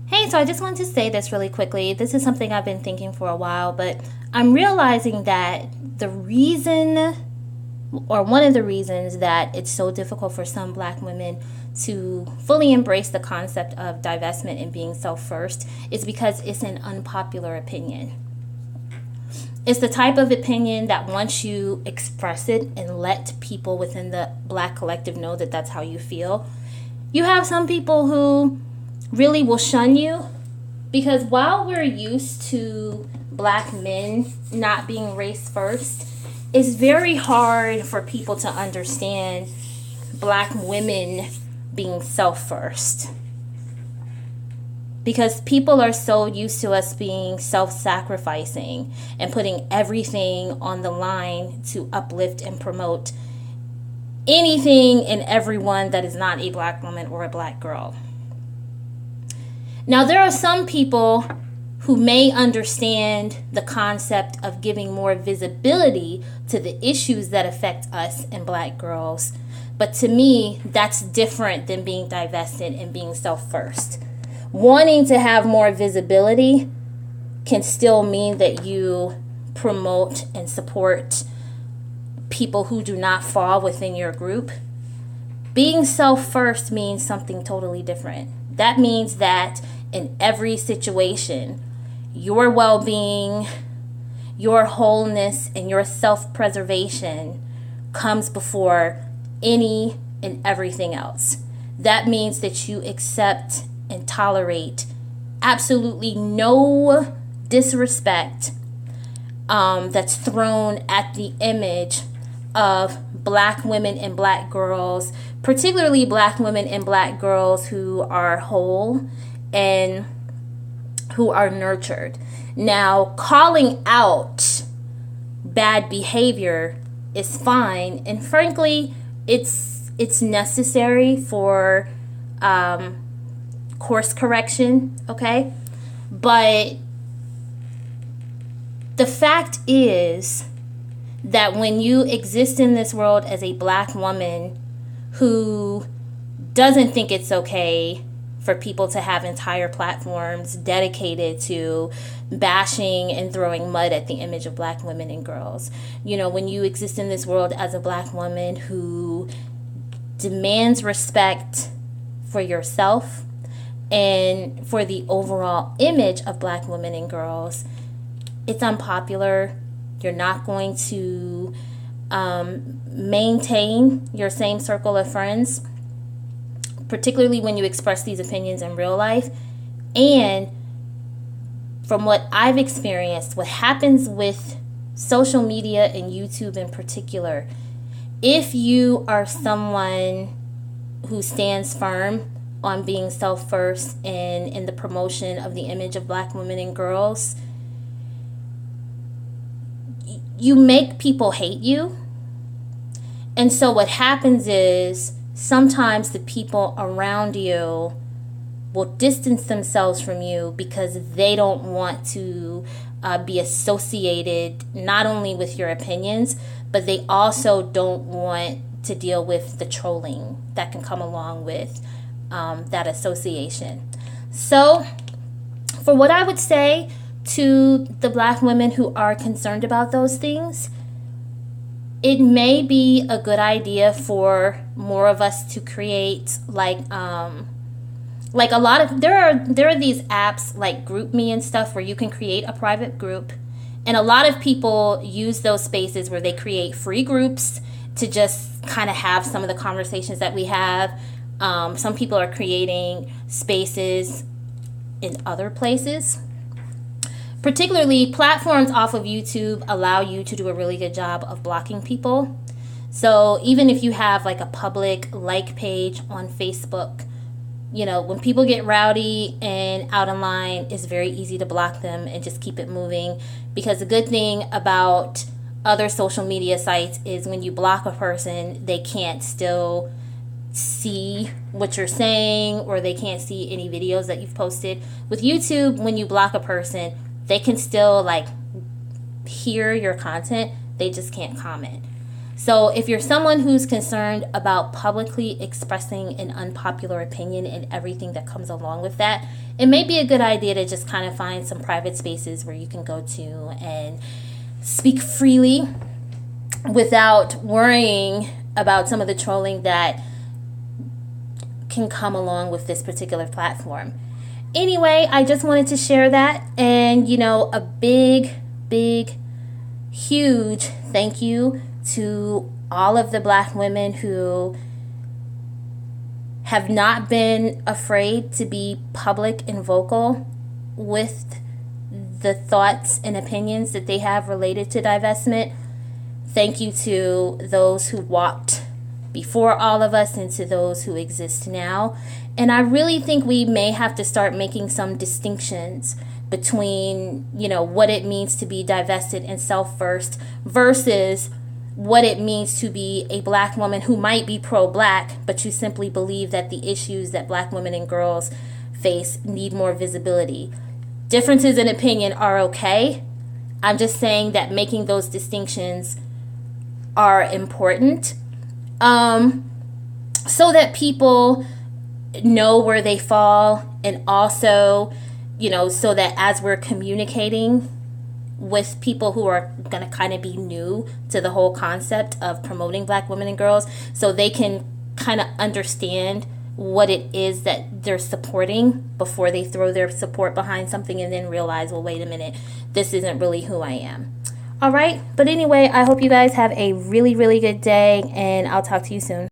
Hey, so I just wanted to say this really quickly. This is something I've been thinking for a while, but I'm realizing that the reason, or one of the reasons, that it's so difficult for some black women to fully embrace the concept of divestment and being self first is because it's an unpopular opinion. It's the type of opinion that once you express it and let people within the black collective know that that's how you feel, you have some people who really will shun you, because while we're used to black men not being race first, it's very hard for people to understand black women being self first, because people are so used to us being self-sacrificing and putting everything on the line to uplift and promote anything and everyone that is not a black woman or a black girl. Now, there are some people who may understand the concept of giving more visibility to the issues that affect us and black girls. But to me, that's different than being divested and being self-first. Wanting to have more visibility can still mean that you promote and support people who do not fall within your group. Being self-first means something totally different. That means that in every situation, your well-being, your wholeness, and your self-preservation comes before any and everything else. That means that you accept and tolerate absolutely no disrespect that's thrown at the image of black women and black girls, particularly black women and black girls who are whole and who are nurtured. Now, calling out bad behavior is fine, and frankly, it's necessary for course correction, okay? But the fact is that when you exist in this world as a black woman who doesn't think it's okay for people to have entire platforms dedicated to bashing and throwing mud at the image of black women and girls, when you exist in this world as a black woman who demands respect for yourself and for the overall image of black women and girls, it's unpopular. You're not going to maintain your same circle of friends, particularly when you express these opinions in real life. And from what I've experienced, what happens with social media and YouTube in particular, if you are someone who stands firm on being self-first and in the promotion of the image of black women and girls, you make people hate you. And so what happens is sometimes the people around you will distance themselves from you because they don't want to be associated not only with your opinions, but they also don't want to deal with the trolling that can come along with that association. So for what I would say to the black women who are concerned about those things, it may be a good idea for more of us to create like a lot of there are these apps like GroupMe and stuff where you can create a private group, and a lot of people use those spaces where they create free groups to just kind of have some of the conversations that we have. Some people are creating spaces in other places. Particularly, platforms off of YouTube allow you to do a really good job of blocking people. So even if you have like a public like page on Facebook, when people get rowdy and out of line, it's very easy to block them and just keep it moving. Because the good thing about other social media sites is when you block a person, they can't still see what you're saying, or they can't see any videos that you've posted. With YouTube, when you block a person, they can still hear your content, they just can't comment. So if you're someone who's concerned about publicly expressing an unpopular opinion and everything that comes along with that, it may be a good idea to just kind of find some private spaces where you can go to and speak freely without worrying about some of the trolling that can come along with this particular platform. Anyway, I just wanted to share that, and a big, huge thank you to all of the Black women who have not been afraid to be public and vocal with the thoughts and opinions that they have related to divestment. Thank you to those who walked before all of us and to those who exist now. And I really think we may have to start making some distinctions between, what it means to be divested and self-first versus what it means to be a Black woman who might be pro-Black, but you simply believe that the issues that Black women and girls face need more visibility. Differences in opinion are okay. I'm just saying that making those distinctions are important, so that people know where they fall, and also, so that as we're communicating with people who are going to kind of be new to the whole concept of promoting Black women and girls, so they can kind of understand what it is that they're supporting before they throw their support behind something and then realize, well, wait a minute, this isn't really who I am. All right. But anyway, I hope you guys have a really, really good day, and I'll talk to you soon.